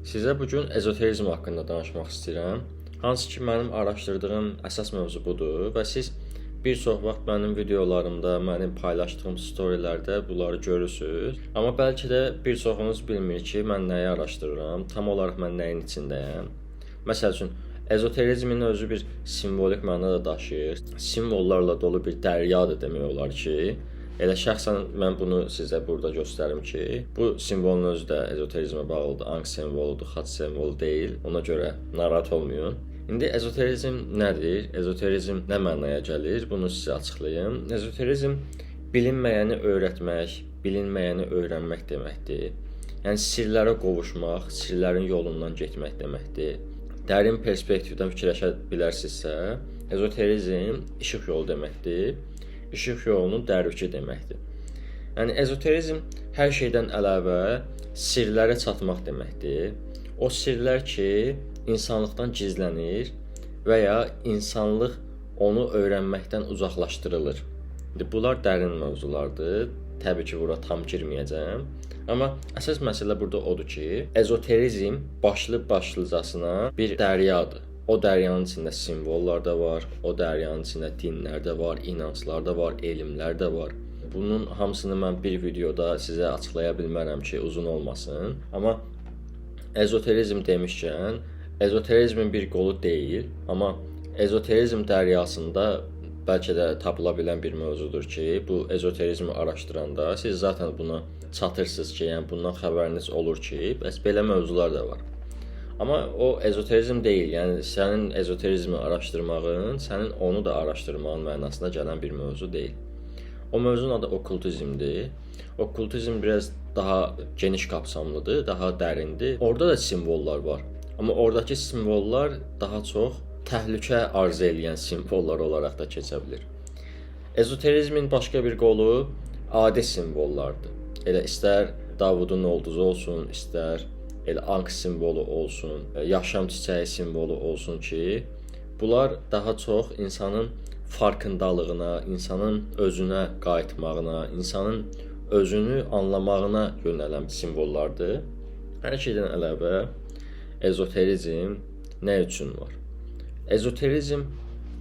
Sizə bu gün ezoterizm haqqında danışmaq istəyirəm. Hansı ki, mənim araşdırdığım əsas mövzu budur və siz bir çox vaxt mənim videolarımda, mənim paylaşdığım storylərdə bunları görürsüz. Amma bəlkə də bir çoxunuz bilmir ki, mən nəyi araşdırıram, tam olaraq mən nəyin içindəyəm. Məsəl üçün, ezoterizmin özü bir simvolik məna da daşıyır. Simvollarla dolu bir dəryadır demək olar ki. Elə şəxsən mən bunu sizə burada göstərim ki, bu simvolun özü də ezoterizmə bağlıdır. Anq simvoludur, xaç simvolu deyil. Ona görə narahat olmayın. İndi ezoterizm nədir? Ezoterizm nə mənaya gəlir? Bunu sizə açıqlayım. Ezoterizm bilinməyəni öyrətmək, bilinməyəni öyrənmək deməkdir. Yəni sirlərə qovuşmaq, sirlərin yolundan getmək deməkdir. Dərin perspektivdən fikirləşə bilərsinizsə, ezoterizm işıq yolu deməkdir. İşıq yolunun dərvişi deməkdir. Yəni ezoterizm hər şeydən əlavə sirlərə çatmaq deməkdir. O sirlər ki, insanlıqdan gizlənir və ya insanlıq onu öyrənməkdən uzaqlaşdırılır. İndi bunlar dərin mövzulardır. Təbii ki, bura tam girməyəcəm. Amma əsas məsələ burada odur ki, ezoterizm başlıcasına bir dəryadır. O dəryanın içində simvollar da var, o dəryanın içində dinlər də var, inanclar da var, elmlər də var. Bunun hamısını mən bir videoda sizə açıqlaya bilmərəm ki, uzun olmasın. Amma ezoterizm demişkən, ezoterizmin bir qolu deyil, amma ezoterizm dəryasında bəlkə də tapıla bilən bir mövzudur ki, bu ezoterizmi araşdıranda siz zaten buna çatırsınız ki, yəni bundan xəbəriniz olur ki, bəs belə mövzular da var. Amma o ezoterizm deyil, yəni sənin ezoterizmi araşdırmağın, sənin onu da araşdırmağın mənasına gələn bir mövzu deyil. O mövzunun adı okkultizmdir. Okkultizm biraz daha geniş kapsamlıdır, daha dərindir. Orada da simvollar var. Amma oradakı simvollar daha çox təhlükə arz edən simvollar olaraq da keçə bilər. Ezoterizmin başqa bir qolu adi simvollardır. Elə istər Davudun ulduzu olsun, istər elə anq simvolu olsun, yaşam çiçəyi simvolu olsun ki, bunlar daha çox insanın farkındalığına, insanın özünə qayıtmağına, insanın özünü anlamağına yönələn simvollardır. Hər şeydən əlavə ezoterizm nə üçün var? Ezoterizm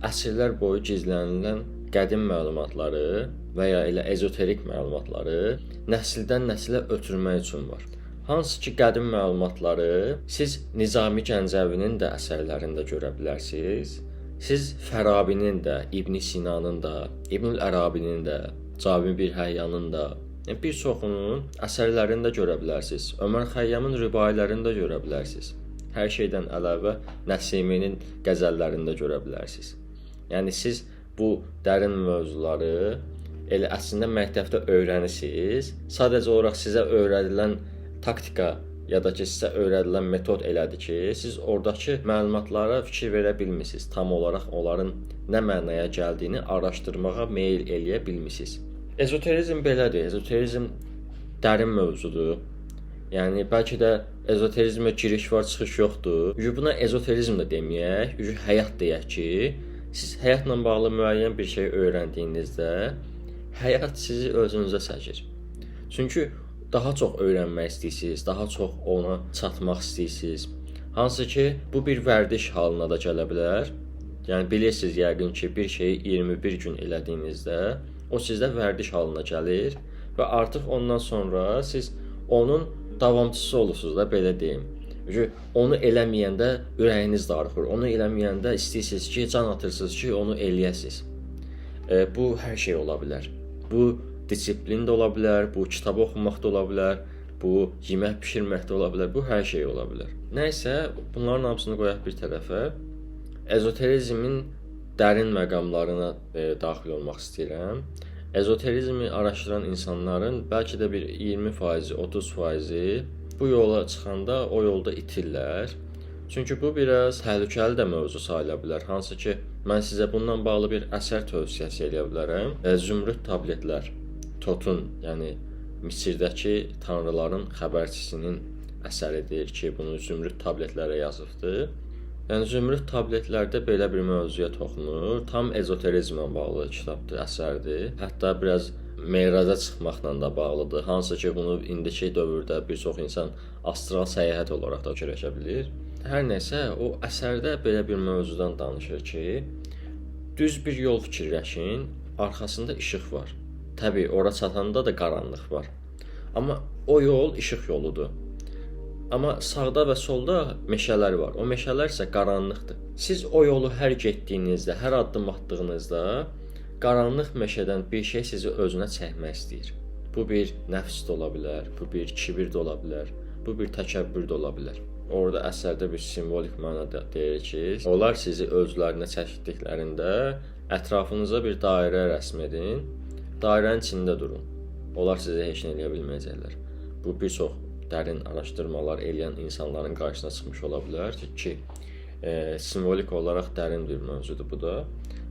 əsrlər boyu gizlənilən qədim məlumatları və ya elə ezoterik məlumatları nəsildən nəsilə ötürmək üçün var. Hansı ki, qədim məlumatları siz Nizami Gəncəvinin də əsərlərində görə bilərsiniz. Siz Fərabinin də, İbn Sinanın da, İbnül Ərabinin də, Cami bir Həyyanın da, bir çoxunun əsərlərində görə bilərsiniz. Ömər Xəyyamın rübailərində görə bilərsiniz. Hər şeydən əlavə Nəsiminin qəzəllərində görə bilərsiniz. Yəni siz bu dərin mövzuları elə əslində məktəbdə öyrənirsiniz. Sadəcə olaraq sizə öyrədilən taktika ya da ki, sizə öyrədilən metod elədir ki, siz oradakı məlumatlara fikir verə bilmirsiniz. Tam olaraq onların nə mənaya gəldiyini araşdırmağa meyl eləyə bilmirsiniz. Ezoterizm belədir. Ezoterizm dərin mövzudur. Yəni, bəlkə də ezoterizmə giriş var, çıxış yoxdur. Buna ezoterizm də deməyək, həyat deyək ki, siz həyatla bağlı müəyyən bir şey öyrəndiyinizdə həyat sizi özünüzə çəkir. Çünki daha çox öyrənmək istəyirsiniz, daha çox ona çatmaq istəyirsiniz. Hansı ki, bu bir vərdiş halına da gələ bilər. Yəni, bilirsiniz yəqin ki, bir şeyi 21 gün elədiyinizdə o sizdə vərdiş halına gəlir və artıq ondan sonra siz onun davamçısı olursunuz da, belə deyim. Onu eləməyəndə ürəyiniz darıxır, onu eləməyəndə istəyirsiniz ki, can atırsınız ki, onu eləyəsiniz. Bu hər şey ola bilər. Bu disiplin də ola bilər, bu kitab oxumaq da ola bilər, bu yemək bişirmək də ola bilər, bu hər şey ola bilər. Nəysə, bunların hamısını qoyaq bir tərəfə. Ezoterizmin dərin məqamlarına daxil olmaq istəyirəm. Ezoterizmi araşdıran insanların bəlkə də bir 20%, 30% bu yola çıxanda o yolda itirlər. Çünki bu biraz təhlükəli də mövzu sayıla bilər. Hansı ki, mən sizə bundan bağlı bir əsər tövsiyəsi edə bilərəm. Zümrüd tabletlər. Totun, yəni Misirdəki tanrıların xəbərçisinin əsəridir ki, bunu zümrüd tabletlərə yazıbdır. Yəni zümrüd tabletlərdə belə bir mövzuya toxunur. Tam ezoterizmlə bağlı kitabdır, əsərdir. Hətta biraz meyraca çıxmaqla da bağlıdır. Hansı ki, bunu indiki dövrdə bir çox insan astral səyahət olaraq da fikirləşə bilir. Hər nəsə, o əsərdə belə bir mövzudan danışır ki, düz bir yol fikirləşin, arxasında işıq var. Təbii, ora çatanda da qaranlıq var. Amma o yol işıq yoludur. Amma sağda və solda meşələr var. O meşələr isə qaranlıqdır. Siz o yolu hər getdiyinizdə, hər addım atdığınızda qaranlıq meşədən bir şey sizi özünə çəkmək istəyir. Bu bir nəfs də ola bilər, bu bir kibir də ola bilər, bu bir təkəbbür də ola bilər. Orada əsərdə bir simvolik mənada deyir ki, onlar sizi özlərinə çəkdiklərində ətrafınıza bir dairə rəsm edin, dairənin içində durun. Onlar sizə heç nə eləyə bilməyəcəklər. Bu bir çox dərin araşdırmalar eləyən insanların qarşısına çıxmış ola bilər ki, simvolik olaraq dərin bir mövzudur bu da.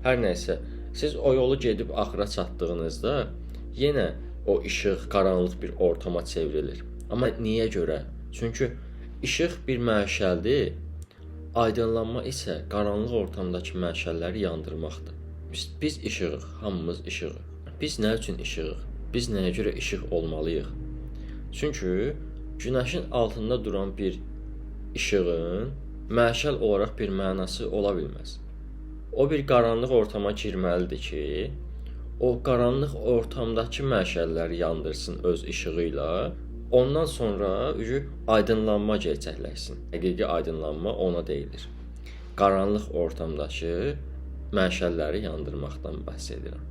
Hər nəysə, siz o yolu gedib axıra çatdığınızda yenə o işıq qaranlıq bir ortama çevrilir. Amma niyə görə? Çünki işıq bir məşəldir, aydınlanma isə qaranlıq ortamdakı məşəlləri yandırmaqdır. Biz işığıq, hamımız işığıq. Biz nə üçün işığıq? Biz nəyə görə işıq olmalıyıq? Çünki günəşin altında duran bir işığın məşəl olaraq bir mənası ola bilməz. O bir qaranlıq ortama girməlidir ki, o qaranlıq ortamdakı məşəlləri yandırsın öz işığı ilə. Ondan sonra aydınlanma gerçəkləşsin. Həqiqi aydınlanma ona deyilir. Qaranlıq ortamdakı məşəlləri yandırmaqdan bəhs edirəm.